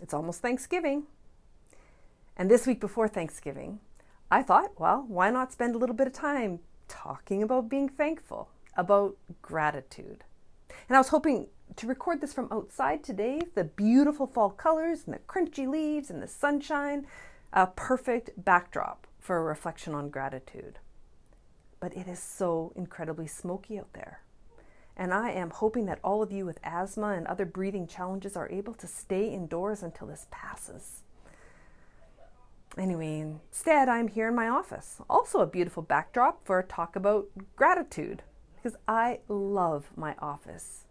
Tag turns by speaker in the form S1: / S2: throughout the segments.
S1: It's almost Thanksgiving. And this week before Thanksgiving, I thought, well, why not spend a little bit of time talking about being thankful, about gratitude. And I was hoping to record this from outside today, the beautiful fall colors and the crunchy leaves and the sunshine, a perfect backdrop for a reflection on gratitude. But it is so incredibly smoky out there. And I am hoping that all of you with asthma and other breathing challenges are able to stay indoors until this passes. Anyway, instead I'm here in my office. Also a beautiful backdrop for a talk about gratitude, because I love my office.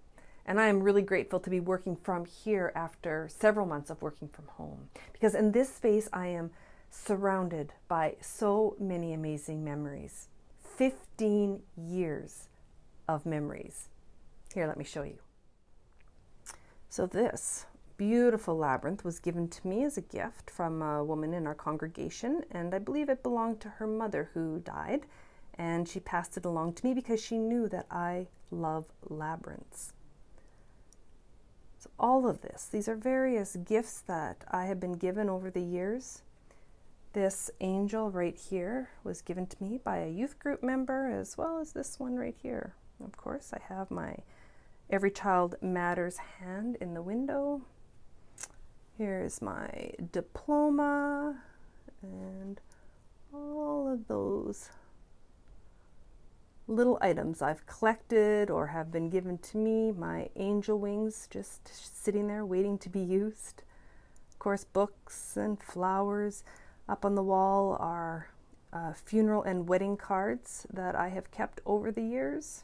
S1: And I am really grateful to be working from here after several months of working from home. Because in this space I am surrounded by so many amazing memories. 15 years of memories. Here, let me show you. So this beautiful labyrinth was given to me as a gift from a woman in our congregation, and I believe it belonged to her mother who died, and she passed it along to me because she knew that I love labyrinths. So all of this, these are various gifts that I have been given over the years. This angel right here was given to me by a youth group member, as well as this one right here. Of course, I have my Every Child Matters hand in the window. Here's my diploma and all of those little items I've collected or have been given to me. My angel wings just sitting there waiting to be used. Of course, books and flowers. Up on the wall are funeral and wedding cards that I have kept over the years.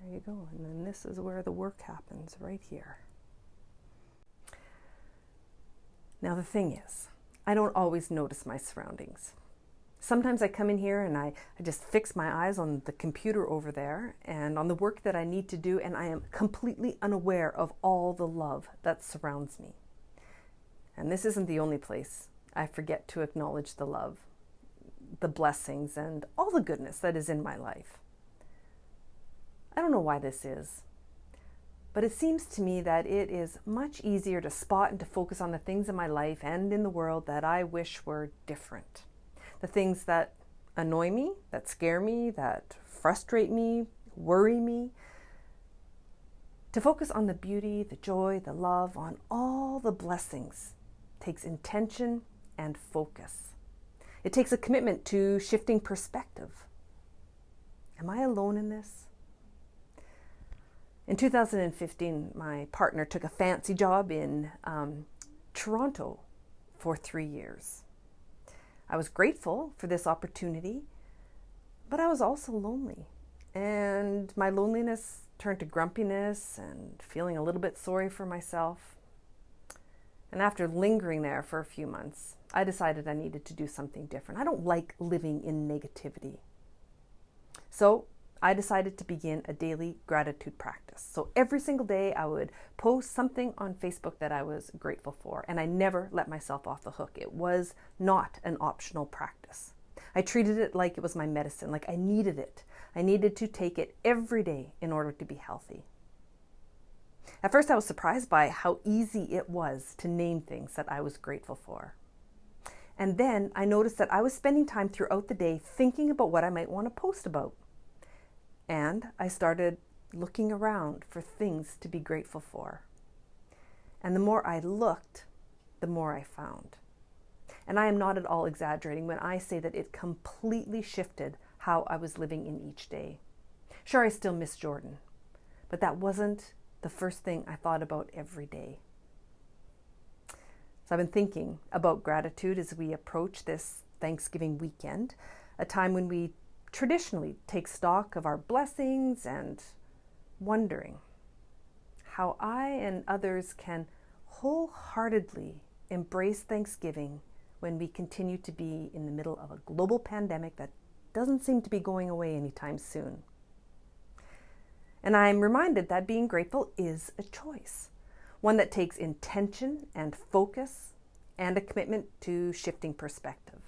S1: There you go. And then this is where the work happens, right here. Now the thing is, I don't always notice my surroundings. Sometimes I come in here and I just fix my eyes on the computer over there and on the work that I need to do, and I am completely unaware of all the love that surrounds me. And this isn't the only place I forget to acknowledge the love, the blessings, and all the goodness that is in my life. I don't know why this is, but it seems to me that it is much easier to spot and to focus on the things in my life and in the world that I wish were different. The things that annoy me, that scare me, that frustrate me, worry me. To focus on the beauty, the joy, the love, on all the blessings takes intention and focus. It takes a commitment to shifting perspective. Am I alone in this? In 2015, my partner took a fancy job in Toronto for 3 years. I was grateful for this opportunity, but I was also lonely. And my loneliness turned to grumpiness and feeling a little bit sorry for myself. And after lingering there for a few months, I decided I needed to do something different. I don't like living in negativity. So I decided to begin a daily gratitude practice. So every single day I would post something on Facebook that I was grateful for, and I never let myself off the hook. It was not an optional practice. I treated it like it was my medicine, like I needed it. I needed to take it every day in order to be healthy. At first I was surprised by how easy it was to name things that I was grateful for. And then I noticed that I was spending time throughout the day thinking about what I might want to post about. And I started looking around for things to be grateful for. And the more I looked, the more I found. And I am not at all exaggerating when I say that it completely shifted how I was living in each day. Sure, I still miss Jordan, but that wasn't the first thing I thought about every day. So I've been thinking about gratitude as we approach this Thanksgiving weekend, a time when we traditionally take stock of our blessings and wondering how I and others can wholeheartedly embrace Thanksgiving when we continue to be in the middle of a global pandemic that doesn't seem to be going away anytime soon. And I'm reminded that being grateful is a choice, one that takes intention and focus and a commitment to shifting perspective.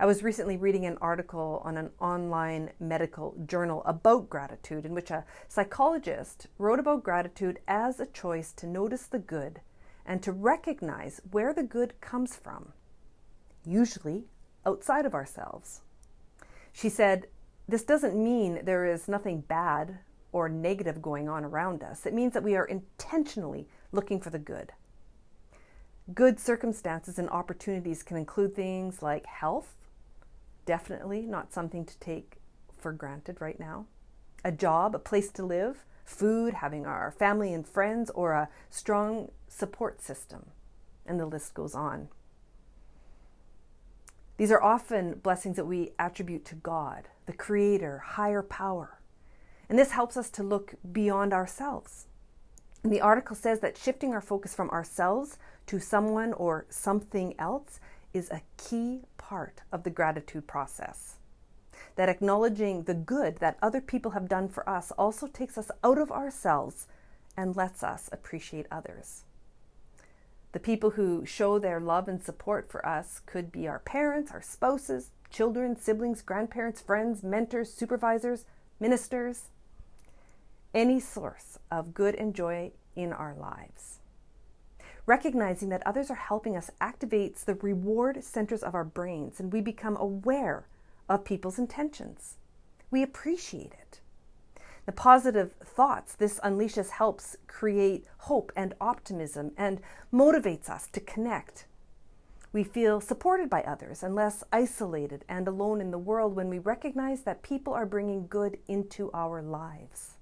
S1: I was recently reading an article on an online medical journal about gratitude, in which a psychologist wrote about gratitude as a choice to notice the good and to recognize where the good comes from, usually outside of ourselves. She said, this doesn't mean there is nothing bad or negative going on around us. It means that we are intentionally looking for the good. Good circumstances and opportunities can include things like health, definitely not something to take for granted right now, a job, a place to live, food, having our family and friends, or a strong support system, and the list goes on. These are often blessings that we attribute to God, the Creator, higher power. And this helps us to look beyond ourselves. And the article says that shifting our focus from ourselves to someone or something else is a key part of the gratitude process. That acknowledging the good that other people have done for us also takes us out of ourselves and lets us appreciate others. The people who show their love and support for us could be our parents, our spouses, children, siblings, grandparents, friends, mentors, supervisors, ministers, any source of good and joy in our lives. Recognizing that others are helping us activates the reward centers of our brains, and we become aware of people's intentions. We appreciate it. The positive thoughts this unleashes helps create hope and optimism and motivates us to connect. We feel supported by others and less isolated and alone in the world when we recognize that people are bringing good into our lives.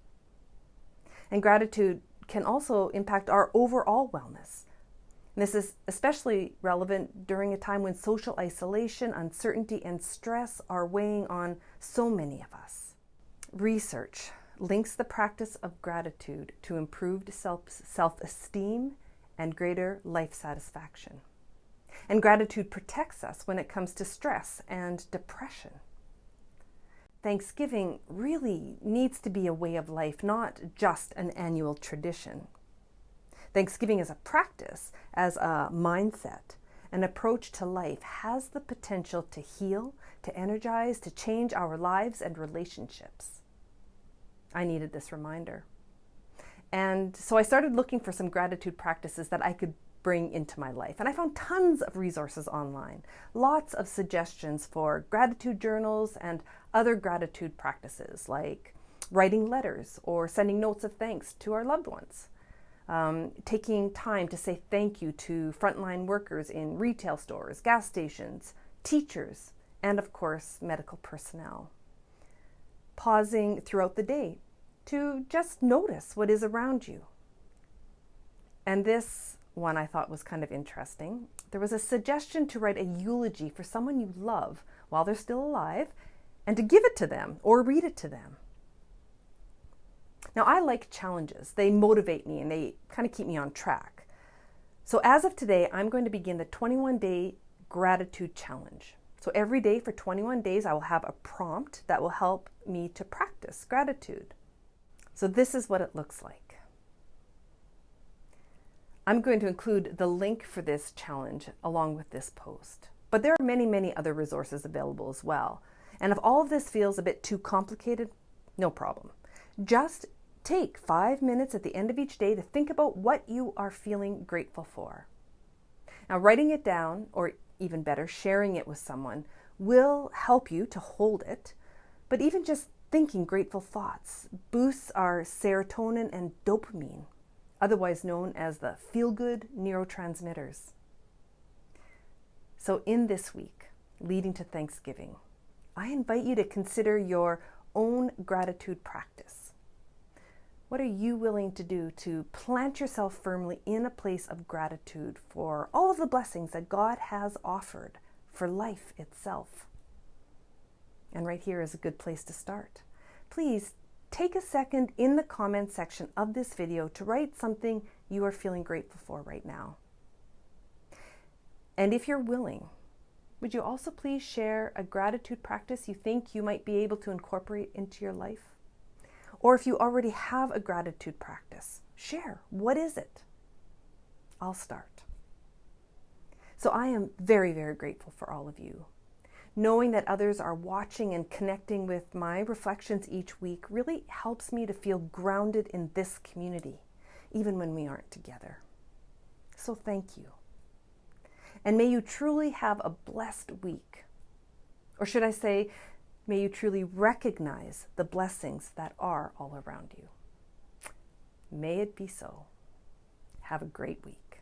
S1: And gratitude can also impact our overall wellness. And this is especially relevant during a time when social isolation, uncertainty, and stress are weighing on so many of us. Research links the practice of gratitude to improved self-esteem and greater life satisfaction. And gratitude protects us when it comes to stress and depression. Thanksgiving really needs to be a way of life, not just an annual tradition. Thanksgiving as a practice, as a mindset, an approach to life has the potential to heal, to energize, to change our lives and relationships. I needed this reminder. And so I started looking for some gratitude practices that I could bring into my life. And I found tons of resources online, lots of suggestions for gratitude journals and other gratitude practices like writing letters or sending notes of thanks to our loved ones, taking time to say thank you to frontline workers in retail stores, gas stations, teachers, and of course, medical personnel. Pausing throughout the day to just notice what is around you. And this one I thought was kind of interesting. There was a suggestion to write a eulogy for someone you love while they're still alive and to give it to them or read it to them. Now, I like challenges. They motivate me and they kind of keep me on track. So as of today, I'm going to begin the 21-day gratitude challenge. So every day for 21 days, I will have a prompt that will help me to practice gratitude. So this is what it looks like. I'm going to include the link for this challenge along with this post. But there are many, many other resources available as well. And if all of this feels a bit too complicated, no problem. Just take 5 minutes at the end of each day to think about what you are feeling grateful for. Now, writing it down, or even better, sharing it with someone, will help you to hold it. But even just thinking grateful thoughts boosts our serotonin and dopamine, otherwise known as the feel-good neurotransmitters. So in this week, leading to Thanksgiving, I invite you to consider your own gratitude practice. What are you willing to do to plant yourself firmly in a place of gratitude for all of the blessings that God has offered for life itself? And right here is a good place to start. Please take a second in the comment section of this video to write something you are feeling grateful for right now. And if you're willing, would you also please share a gratitude practice you think you might be able to incorporate into your life? Or if you already have a gratitude practice, share. What is it? I'll start. So I am very, very grateful for all of you. Knowing that others are watching and connecting with my reflections each week really helps me to feel grounded in this community, even when we aren't together. So thank you. And may you truly have a blessed week. Or should I say, may you truly recognize the blessings that are all around you. May it be so. Have a great week.